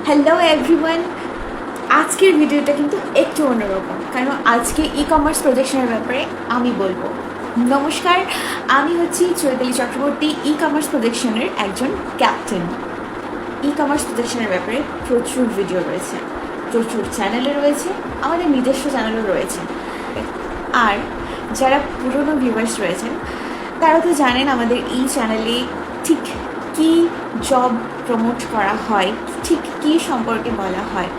Hello everyone, আজকের ভিডিওটা কিন্তু একটু অন্যরকম, কারণ আজকে ই কমার্স প্রজেকশনের ব্যাপারে আমি বলবো। নমস্কার, আমি হচ্ছি চৈতালি চক্রবর্তী, ই কমার্স প্রজেকশনের একজন ক্যাপ্টেন। ই কমার্স প্রজেকশনের ব্যাপারে প্রচুর ভিডিও রয়েছে, প্রচুর চ্যানেলে রয়েছে, আমাদের নিজস্ব চ্যানেলও রয়েছে। আর যারা পুরনো ভিউয়ার্স রয়েছেন তারা তো জানেন আমাদের এই চ্যানেলে ঠিক কী জব প্রমোট করা হয়, ঠিক কী সম্পর্কে বলা হয়।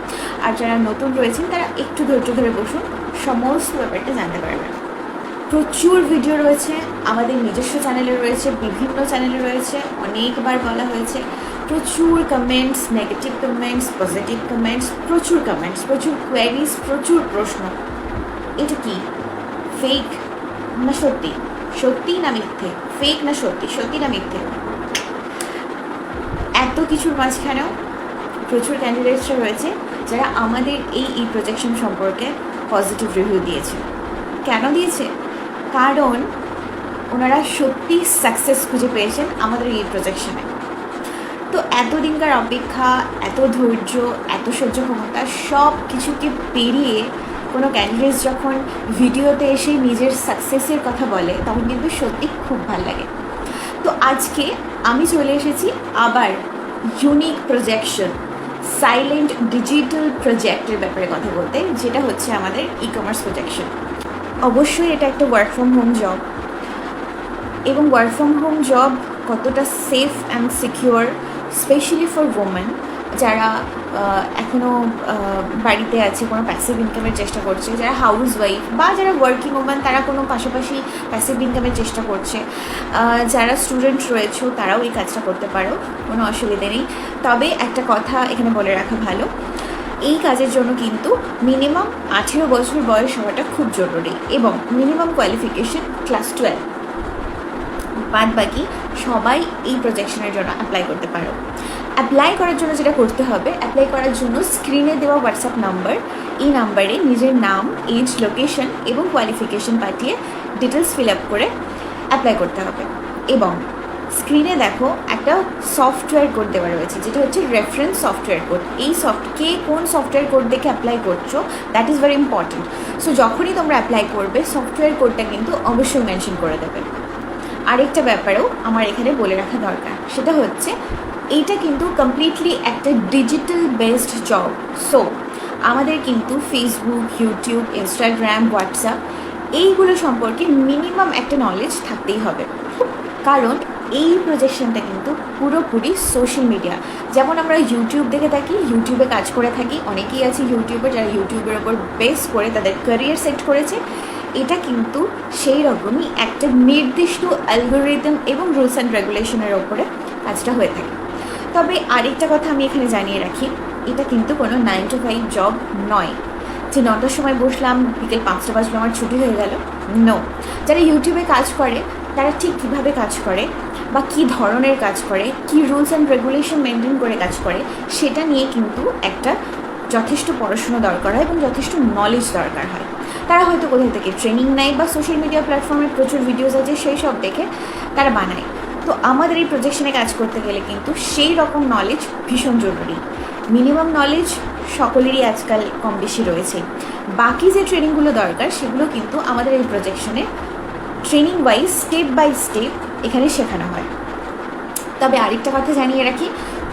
আর যারা নতুন রয়েছেন তারা একটু ধৈর্য ধরে বসুন, সমস্ত ব্যাপারটা জানতে পারবেন। প্রচুর ভিডিও রয়েছে, আমাদের নিজস্ব চ্যানেলে রয়েছে, বিভিন্ন চ্যানেলে রয়েছে, অনেকবার বলা হয়েছে। প্রচুর comments, negative comments, positive comments, প্রচুর কোয়ারিজ, প্রচুর প্রশ্ন। এটা কি ফেক না সত্যি, সত্যি না মিথ্যে, ফেক না সত্যি, সত্যি না মিথ্যে। এত কিছুর মাঝখানেও প্রচুর ক্যান্ডিডেটসরা রয়েছে যারা আমাদের এই প্রজেকশন সম্পর্কে পজিটিভ রিভিউ দিয়েছে। কেন দিয়েছে? কারণ ওনারা সত্যি সাকসেস খুঁজে পেয়েছেন আমাদের এই প্রজেকশনে। তো এতদিনকার অপেক্ষা, এত ধৈর্য, এত সহ্য ক্ষমতা সব কিছুকে পেরিয়ে কোনো ক্যান্ডিডেটস যখন ভিডিওতে এসে নিজের সাকসেসের কথা বলে তখন কিন্তু সত্যি খুব ভালো লাগে। তো আজকে আমি চলে এসেছি আবার ইউনিক প্রজেকশন, সাইলেন্ট ডিজিটাল প্রজেক্টের ব্যাপারে কথা বলতে, যেটা হচ্ছে আমাদের ই কমার্স প্রজেকশন। অবশ্যই এটা একটা ওয়ার্ক ফ্রম হোম জব, এবং ওয়ার্ক ফ্রম হোম জব কতটা safe and secure, specially for women যারা এখনও বাড়িতে আছে, কোনো প্যাসিভ ইনকামের চেষ্টা করছে, যারা হাউস ওয়াইফ বা যারা ওয়ার্কিং ওমেন তারা কোনো পাশাপাশি প্যাসিভ ইনকামের চেষ্টা করছে, যারা স্টুডেন্ট রয়েছে তারাও এই কাজটা করতে পারো, কোনো অসুবিধে নেই। তবে একটা কথা এখানে বলে রাখা ভালো, এই কাজের জন্য কিন্তু মিনিমাম 18 বছর বয়স হওয়াটা খুব জরুরি, এবং মিনিমাম কোয়ালিফিকেশন ক্লাস 12। বাদ বাকি সবাই এই প্রজেকশনের জন্য অ্যাপ্লাই করতে পারো। অ্যাপ্লাই করার জন্য যেটা করতে হবে, অ্যাপ্লাই করার জন্য স্ক্রিনে দেওয়া হোয়াটসঅ্যাপ নাম্বার, এই নাম্বারে নিজের নাম, এজ, লোকেশন এবং কোয়ালিফিকেশন পাঠিয়ে ডিটেলস ফিল আপ করে অ্যাপ্লাই করতে হবে। এবং স্ক্রিনে দেখো একটা সফটওয়্যার কোড দেওয়া রয়েছে, যেটা হচ্ছে রেফারেন্স সফটওয়্যার কোড। এই কে কোন সফটওয়্যার কোড দেখে অ্যাপ্লাই করছো, that is very important. So যখনই তোমরা অ্যাপ্লাই করবে সফটওয়্যার কোডটা কিন্তু অবশ্যই মেনশন করে দেবে। আরেকটা ব্যাপারেও আমার এখানে বলে রাখা দরকার, সেটা হচ্ছে এইটা কিন্তু কমপ্লিটলি একটা ডিজিটাল বেসড জব। সো আমাদের কিন্তু ফেসবুক, ইউটিউব, ইনস্টাগ্রাম, হোয়াটসঅ্যাপ এইগুলো সম্পর্কে মিনিমাম একটা নলেজ থাকতেই হবে, কারণ এই প্রজেকশনটা কিন্তু পুরোপুরি সোশ্যাল মিডিয়া। যেমন আমরা ইউটিউব দেখে থাকি, ইউটিউবে কাজ করে থাকি, অনেকেই আছে ইউটিউবার যারা ইউটিউবের ওপর বেস করে তাদের ক্যারিয়ার সেট করেছে। এটা কিন্তু সেই রকমই একটা নির্দিষ্ট অ্যালগোরিদম এবং রুলস অ্যান্ড রেগুলেশনের ওপরে কাজটা হয়ে থাকে। তবে আরেকটা কথা আমি এখানে জানিয়ে রাখি, এটা কিন্তু কোনো 9 to 5 জব নয়, যে 9টার সময় বসলাম বিকেল 5টা বাজলো আমার ছুটি হয়ে গেল। নো, যারা ইউটিউবে কাজ করে তারা ঠিক কীভাবে কাজ করে বা কী ধরনের কাজ করে, কী রুলস অ্যান্ড রেগুলেশন মেনটেন করে কাজ করে, সেটা নিয়ে কিন্তু একটা যথেষ্ট পড়াশুনো দরকার হয় এবং যথেষ্ট নলেজ দরকার হয়। তারা হয়তো কোথাও থেকে ট্রেনিং নেয় বা সোশ্যাল মিডিয়া প্ল্যাটফর্মে প্রচুর ভিডিওস আছে সেই সব দেখে তারা বানায়। তো আমাদের এই প্রজেকশনে কাজ করতে গেলে কিন্তু সেই রকম নলেজ ভীষণ জরুরি। মিনিমাম নলেজ সকলেরই আজকাল কম বেশি রয়েছে। বাকি যে ট্রেনিংগুলো দরকার সেগুলো কিন্তু আমাদের এই প্রজেকশনে training wise step by step এখানে শেখানো হয়। তবে আরেকটা কথা জানিয়ে রাখি,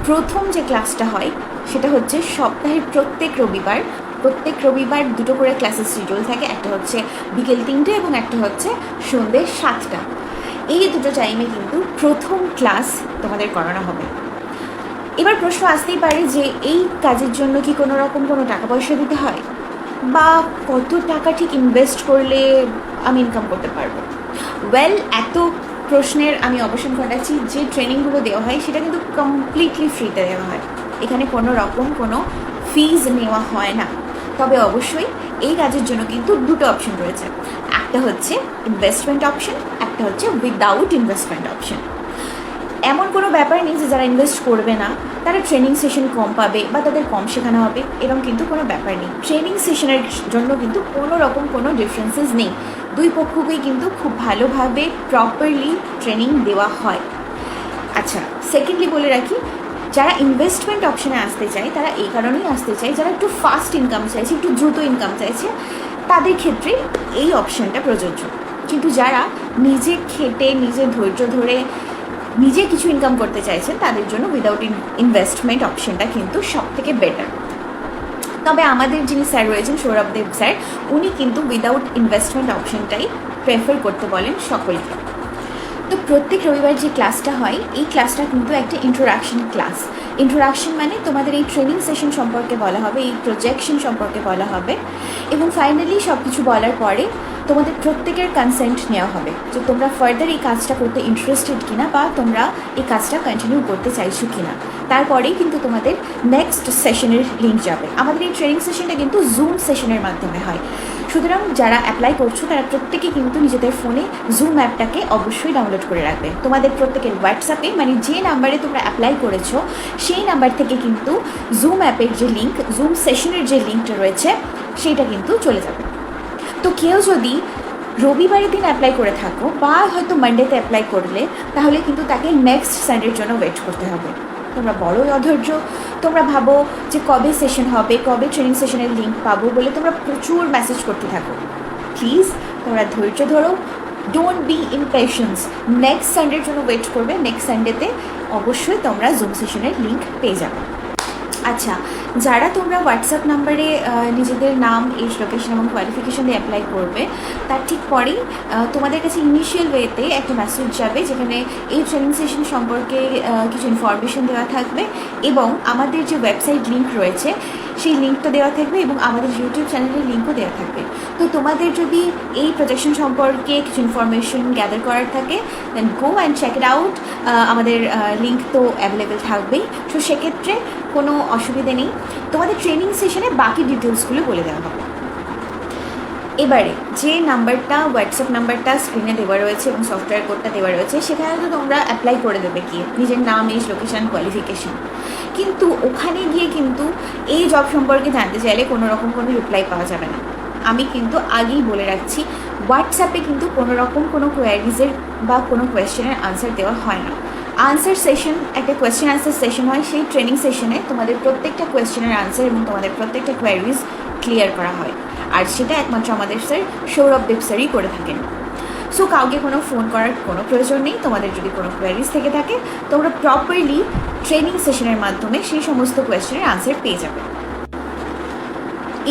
প্রথম যে ক্লাসটা হয় সেটা হচ্ছে সপ্তাহের প্রত্যেক রবিবার দুটো করে ক্লাসের শিডিউল থাকে, একটা হচ্ছে বিকেল 3টে এবং একটা হচ্ছে সন্ধ্যে 7টা। এই দুটো টাইমে কিন্তু প্রথম ক্লাস তোমাদের করানো হবে। এবার প্রশ্ন আসতেই পারে যে এই কাজের জন্য কি কোনো রকম কোনো টাকা পয়সা দিতে হয়, বা কত টাকা ঠিক ইনভেস্ট করলে আমি ইনকাম করতে পারবো? ওয়েল, এত প্রশ্নের আমি অবসান ঘটাচ্ছি, যে ট্রেনিংগুলো দেওয়া হয় সেটা কিন্তু কমপ্লিটলি ফ্রিতে দেওয়া হয়, এখানে কোনো রকম কোনো ফিজ নেওয়া হয় না। তবে অবশ্যই এই কাজের জন্য কিন্তু দুটো অপশন রয়েছে, একটা হচ্ছে ইনভেস্টমেন্ট অপশন, একটা হচ্ছে উইদাউট ইনভেস্টমেন্ট অপশন। এমন কোনো ব্যাপার নেই যে যারা ইনভেস্ট করবে না তারা ট্রেনিং সেশন কম পাবে বা তাদের কম শেখানো হবে, এরকম কিন্তু কোনো ব্যাপার নেই। ট্রেনিং সেশনের জন্য কিন্তু কোনো রকম কোনো ডিফারেন্সেস নেই, দুই পক্ষকেই কিন্তু খুব ভালোভাবে প্রপারলি ট্রেনিং দেওয়া হয়। আচ্ছা, সেকেন্ডলি বলে রাখি, যারা ইনভেস্টমেন্ট অপশানে আসতে চায় তারা এই কারণেই আসতে চায়, যারা একটু ফাস্ট ইনকাম চাইছে, একটু দ্রুত ইনকাম চাইছে, তাদের ক্ষেত্রে এই অপশানটা প্রযোজ্য। কিন্তু যারা নিজে খেটে নিজে ধৈর্য ধরে নিজে কিছু ইনকাম করতে চাইছেন তাদের জন্য উইদাউট ইনভেস্টমেন্ট অপশানটা কিন্তু সব থেকে বেটার। তবে আমাদের যিনি স্যার রয়েছেন সৌরভদেব স্যার, উনি কিন্তু উইদাউট ইনভেস্টমেন্ট অপশানটাই প্রেফার করতে বলেন সকলকে। তো প্রত্যেক রবিবার যে ক্লাসটা হয় এই ক্লাসটা কিন্তু একটা ইন্ট্রোডাকশন ক্লাস। ইন্ট্রোডাকশন মানে তোমাদের এই ট্রেনিং সেশন সম্পর্কে বলা হবে, এই প্রজেকশন সম্পর্কে বলা হবে, এবং ফাইনালি সব কিছু বলার পরে তোমাদের প্রত্যেকের কনসেন্ট নেওয়া হবে যে তোমরা ফার্দার এই কাজটা করতে ইন্টারেস্টেড কিনা বা তোমরা এই কাজটা কন্টিনিউ করতে চাইছো কিনা। তারপরেই কিন্তু তোমাদের নেক্সট সেশনের লিঙ্ক যাবে। আমাদের এই ট্রেনিং সেশনটা কিন্তু জুম সেশনের মাধ্যমে হয়, সুতরাং যারা অ্যাপ্লাই করছো তারা প্রত্যেকে কিন্তু নিজেদের ফোনে জুম অ্যাপটাকে অবশ্যই ডাউনলোড করে রাখবে। তোমাদের প্রত্যেকের হোয়াটসঅ্যাপে মানে যে নাম্বারে তোমরা অ্যাপ্লাই করেছো সেই নাম্বার থেকে কিন্তু জুম অ্যাপের যে লিঙ্ক, জুম সেশনের যে লিঙ্কটা রয়েছে সেইটা কিন্তু চলে যাবে। তো কেউ যদি রবিবারের দিন অ্যাপ্লাই করে থাকো বা হয়তো মানডেতে অ্যাপ্লাই করলে, তাহলে কিন্তু তাকে নেক্সট সানডের জন্য ওয়েট করতে হবে। তোমরা বড়ই অধৈর্য, তোমরা ভাবো যে কবে সেশন হবে, কবে ট্রেনিং সেশনের লিঙ্ক পাবো বলে তোমরা প্রচুর মেসেজ করতে থাকো। প্লিজ তোমরা ধৈর্য ধরো, ডোন্ট বি ইমপেশেন্স। নেক্সট সানডের জন্য ওয়েট করবে, নেক্সট সানডেতে অবশ্যই তোমরা জুম সেশনের লিঙ্ক পেয়ে যাবে। আচ্ছা, যারা তোমরা হোয়াটসঅ্যাপ নাম্বারে নিজেদের নাম, এজ, লোকেশন এবং কোয়ালিফিকেশন দিয়ে অ্যাপ্লাই করবে, তার ঠিক পরেই তোমাদের কাছে ইনিশিয়াল ওয়েতে একটা মেসেজ যাবে যেখানে এই ট্রেনিং সেশন সম্পর্কে কিছু ইনফরমেশন দেওয়া থাকবে এবং আমাদের যে ওয়েবসাইট লিঙ্ক রয়েছে সেই লিঙ্কটা দেওয়া থাকবে এবং আমাদের ইউটিউব চ্যানেলের লিঙ্কও দেওয়া থাকবে। তো তোমাদের যদি এই প্রজেকশন সম্পর্কে কিছু ইনফরমেশন গ্যাদার করার থাকে then go and check it out. আমাদের লিঙ্ক তো অ্যাভেলেবেল থাকবেই, তো সেক্ষেত্রে কোনো অসুবিধে নেই। তোমাদের ট্রেনিং সেশনে বাকি ডিটেলসগুলো বলে দেওয়া হবে। এবারে যে নাম্বারটা, হোয়াটসঅ্যাপ নাম্বারটা স্ক্রিনে দেওয়া রয়েছে এবং সফটওয়্যার কোডটা দেওয়া রয়েছে, সেখানে তো তোমরা অ্যাপ্লাই করে দেবে কি নিজের নাম, এজ, লোকেশান, কোয়ালিফিকেশান। কিন্তু ওখানে গিয়ে কিন্তু এই জব সম্পর্কে জানতে চাইলে কোনো রকম কোনো রিপ্লাই পাওয়া যাবে না। আমি কিন্তু আগেই বলে রাখছি, হোয়াটসঅ্যাপে কিন্তু কোনো রকম কোনো কোয়ারিজের বা কোনো কোয়েশ্চেনের আনসার দেওয়া হয় না। আনসার সেশন, একটা কোয়েশ্চেন আনসার সেশন হয়, সেই ট্রেনিং সেশনে তোমাদের প্রত্যেকটা কোয়েশ্চেনের আনসার এবং তোমাদের প্রত্যেকটা কোয়ারিজ ক্লিয়ার করা হয়, আর সেটা একমাত্র আমাদের স্যার সৌরভদেব স্যারই করে থাকেন। সো কাউকে কোনো ফোন করার কোনো প্রয়োজন নেই। তোমাদের যদি কোনো কোয়ারিজ থেকে থাকে তোমরা প্রপারলি ট্রেনিং সেশনের মাধ্যমে সেই সমস্ত কোয়েশ্চেনের আনসার পেয়ে যাবে।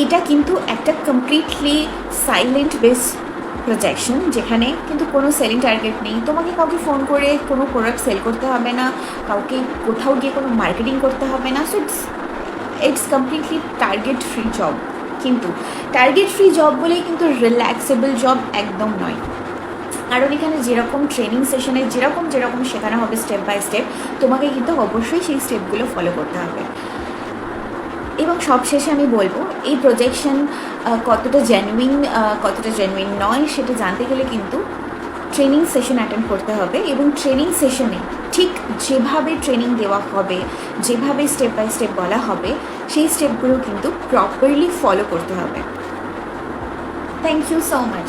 এটা কিন্তু একটা কমপ্লিটলি সাইলেন্ট বেস প্রজেকশন, যেখানে কিন্তু কোনো সেলিং টার্গেট নেই। তোমাকে কাউকে ফোন করে কোনো প্রোডাক্ট সেল করতে হবে না, কাউকে কোথাও গিয়ে কোনো মার্কেটিং করতে হবে না। So it's completely target free job. কিন্তু টার্গেট ফ্রি জব বলেই কিন্তু রিল্যাক্সেবল জব একদম নয়, কারণ এখানে যেরকম ট্রেনিং সেশনে যেরকম শেখানো হবে স্টেপ বাই স্টেপ, তোমাকে কিন্তু অবশ্যই সেই স্টেপগুলো ফলো করতে হবে। এবং সবশেষে আমি বলবো এই প্রজেকশন কতটা জেনুইন নয় সেটা জানতে গেলে কিন্তু ট্রেনিং সেশন অ্যাটেন্ড করতে হবে, এবং ট্রেনিং সেশনে ঠিক যেভাবে ট্রেনিং দেওয়া হবে, যেভাবে স্টেপ বাই স্টেপ বলা হবে, সেই স্টেপগুলো কিন্তু প্রপারলি ফলো করতে হবে। Thank you so much.